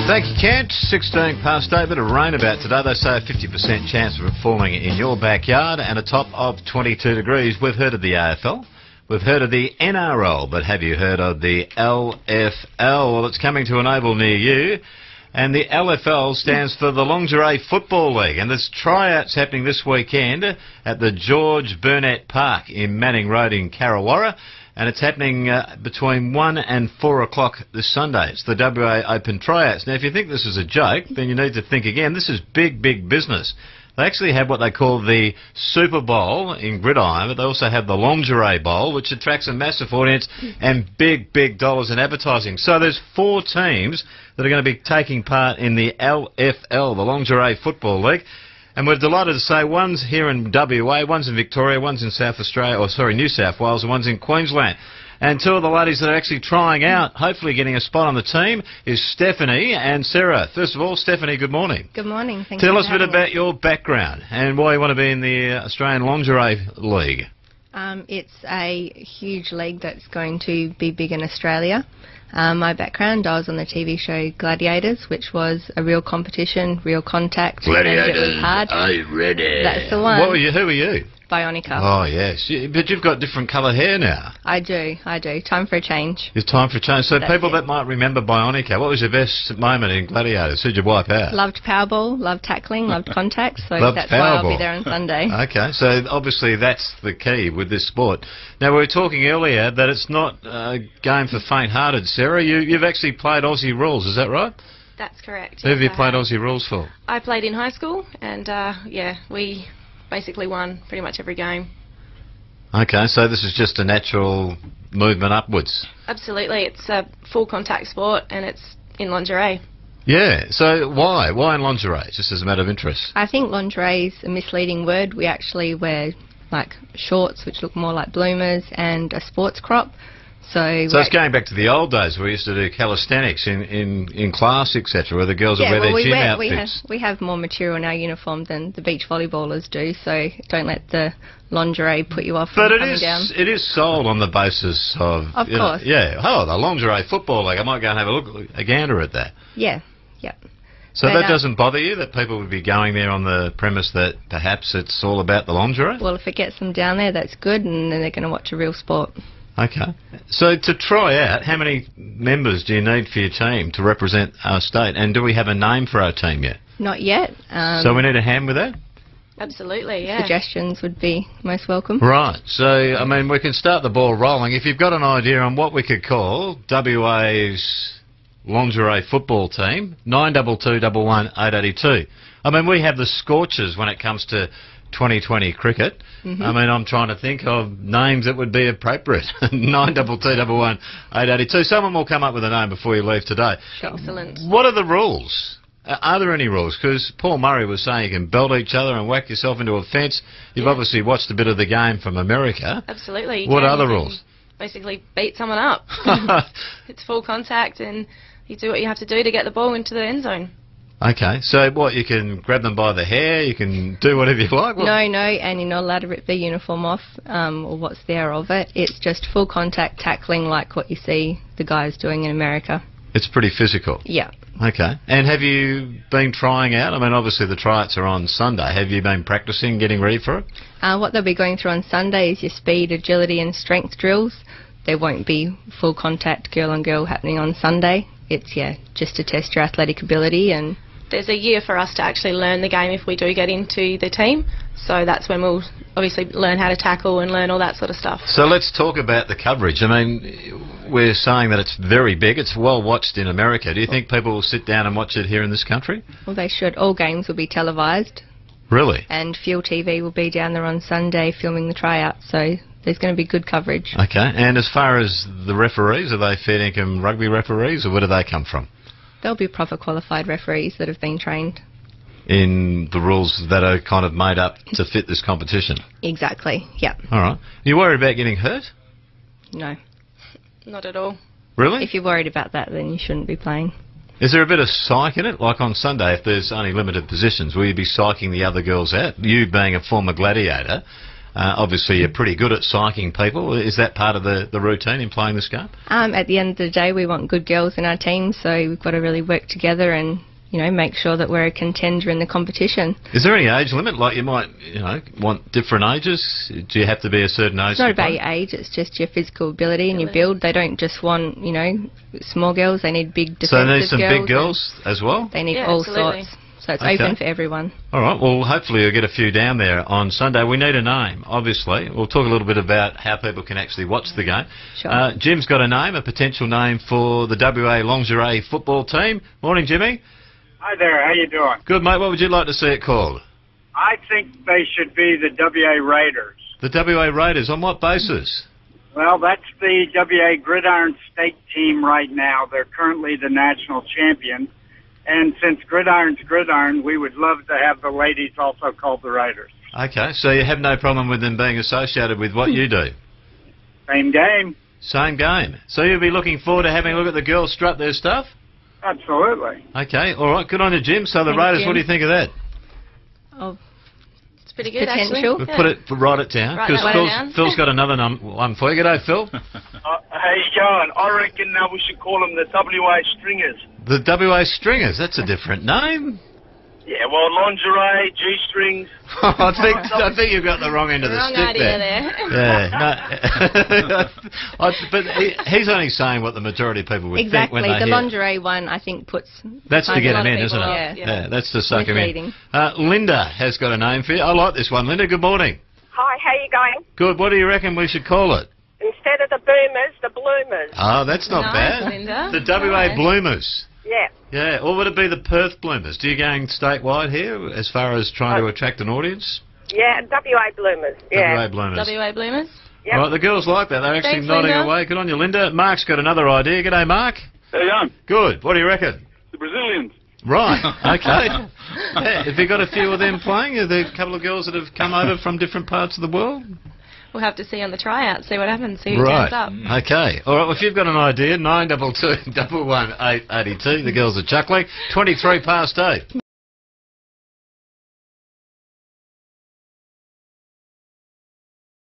Thank you, Kent. 16 past 8, bit of rain about today. They say a 50% chance of it falling in your backyard and a top of 22 degrees. We've heard of the AFL. We've heard of the NRL, but have you heard of the LFL? Well, it's coming to an oval near you. And the LFL stands for the Lingerie Football League. And there's tryouts happening this weekend at the George Burnett Park in Manning Road in Carrawarra. And it's happening between 1 and 4 o'clock this Sunday. It's the WA Open tryouts. Now, if you think this is a joke, then you need to think again. This is big, big business. They actually have what they call the Super Bowl in gridiron, but they also have the Lingerie Bowl, which attracts a massive audience and big, big dollars in advertising. So there's 4 teams that are going to be taking part in the LFL, the Lingerie Football League. And we're delighted to say one's here in WA, one's in Victoria, one's in New South Wales, and one's in Queensland. And 2 of the ladies that are actually trying out, hopefully getting a spot on the team, is Stephanie and Sarah. First of all, Stephanie, good morning. Good morning. Thank you. Tell us a bit about your background and why you want to be in the Australian Lingerie League. It's a huge league that's going to be big in Australia. My background, I was on the TV show Gladiators, which was a real competition, real contact. Gladiators, and it was hard. are you ready? That's the one. What were you? Who were you? Bionica. Oh, yes. But you've got different colour hair now. I do. Time for a change. It's time for a change. So That's people it. that might remember Bionica, what was your best moment in Gladiators? Who'd you wipe out? Loved Powerball, loved tackling, loved contact, so Loved that's why I'll be Powerball. there on Sunday. Okay, so obviously that's the key with this sport. Now, we were talking earlier that it's not a game for faint-hearted, Sarah. You've actually played Aussie rules, is that right? That's correct. Who have you Yes, played Aussie rules for? I played in high school, and we basically won pretty much every game. Okay, so this is just a natural movement upwards. Absolutely, it's a full contact sport, and it's in lingerie. Yeah, so why? Why in lingerie? Just as a matter of interest. I think lingerie is a misleading word. We actually wear like shorts, which look more like bloomers, and a sports crop. So it's going back to the old days where we used to do calisthenics in class, etc., where the girls would wear their gym outfits. We have more material in our uniform than the beach volleyballers do, so don't let the lingerie put you off from coming down. But it is sold on the basis of... Of course. The Lingerie Football League. I might go and have a gander at that. Yeah. So that doesn't bother you, that people would be going there on the premise that perhaps it's all about the lingerie? Well, if it gets them down there, that's good, and then they're going to watch a real sport. Okay. So to try out, how many members do you need for your team to represent our state? And do we have a name for our team yet? Not yet. So we need a hand with that? Absolutely, yeah. Suggestions would be most welcome. Right. So, I mean, we can start the ball rolling. If you've got an idea on what we could call WA's lingerie football team, 922 1 882. I mean, we have the scorchers when it comes to 2020 cricket. I mean, I'm trying to think of names that would be appropriate. 922 1 882. Someone will come up with a name before you leave today. Sure. Excellent. What are the rules? Are there any rules? Because Paul Murray was saying you can belt each other and whack yourself into a fence. You've obviously watched a bit of the game from America. Absolutely. What are the rules? Basically beat someone up. It's full contact, and you do what you have to do to get the ball into the end zone. Okay, so what, you can grab them by the hair, you can do whatever you like? No, and you're not allowed to rip their uniform off or what's there of it. It's just full contact tackling like what you see the guys doing in America. It's pretty physical? Yeah. Okay, and have you been trying out? I mean, obviously the tryouts are on Sunday. Have you been practising, getting ready for it? What they'll be going through on Sunday is your speed, agility and strength drills. There won't be full contact girl on girl happening on Sunday. It's, just to test your athletic ability. And there's a year for us to actually learn the game if we do get into the team. So that's when we'll obviously learn how to tackle and learn all that sort of stuff. So let's talk about the coverage. I mean, we're saying that it's very big. It's well watched in America. Do you think people will sit down and watch it here in this country? Well, they should. All games will be televised. Really? And Fuel TV will be down there on Sunday filming the tryouts. So there's going to be good coverage. Okay. And as far as the referees, are they fair income rugby referees, or where do they come from? There'll be proper qualified referees that have been trained. In the rules that are kind of made up to fit this competition? Exactly, yeah. All right. Are you worried about getting hurt? No. Not at all. Really? If you're worried about that, then you shouldn't be playing. Is there a bit of psych in it? Like on Sunday, if there's only limited positions, will you be psyching the other girls out? You being a former gladiator, Obviously, you're pretty good at psyching people. Is that part of the routine in playing this game? At the end of the day, we want good girls in our team, so we've got to really work together and, you know, make sure that we're a contender in the competition. Is there any age limit? Like you might, you know, want different ages? Do you have to be a certain age? It's not about your age, it's just your physical ability and your build. They don't just want, you know, small girls, they need big defensive girls. So they need some big girls as well? They need all absolutely. sorts. So it's open for everyone. All right, well, hopefully you'll get a few down there on Sunday. We need a name, obviously. We'll talk a little bit about how people can actually watch the game. Sure. Jim's got a name, a potential name for the WA lingerie football team. Morning, Jimmy. Hi there, how you doing? Good, mate. What would you like to see it called? I think they should be the WA Raiders. The WA Raiders. On what basis? Well, that's the WA Gridiron State team right now. They're currently the national champions. And since Gridiron's Gridiron, we would love to have the ladies also called the Raiders. Okay, so you have no problem with them being associated with what you do? Same game. Same game. So you'll be looking forward to having a look at the girls strut their stuff? Absolutely. Okay, all right. Good on you, Jim. So the Raiders, Jim. what do you think of that? Oh, It's pretty good, potential. actually. Write it down. Write that one down. Phil's got another one for you. G'day, Phil. How you going? I reckon we should call them the WA Stringers. The WA Stringers. That's a different name. Yeah, well, lingerie, G-strings. I think you've got the wrong end of the Wrong stick idea there. there. Yeah, no. But he's only saying what the majority of people would think when exactly. they The hear. lingerie one, I think, puts... That's to kind get of him a lot in, of isn't people it? off. Yeah, that's to suck him in. Misleading. Linda has got a name for you. I like this one. Linda, good morning. Hi, how you going? Good. What do you reckon we should call it? Instead of the boomers, the bloomers. Oh, that's not Nice, bad. Linda. The WA Nice. Bloomers. Yeah. Yeah, or would it be the Perth Bloomers? Do you going statewide here as far as trying to attract an audience? Yeah, WA bloomers. Yeah. WA Bloomers. WA Bloomers. Yep. Right, the girls like that. They're actually Thanks, nodding Linda. away. Good on you, Linda. Mark's got another idea. G'day, Mark. How you going? Good. What do you reckon? The Brazilians. Right, okay. Yeah, have you got a few of them playing? Are there a couple of girls that have come over from different parts of the world? We'll have to see on the tryout, see what happens, see who Right. turns up. Okay. All right, well, if you've got an idea, 922 11882. The girls are chuckling. 23 past 8.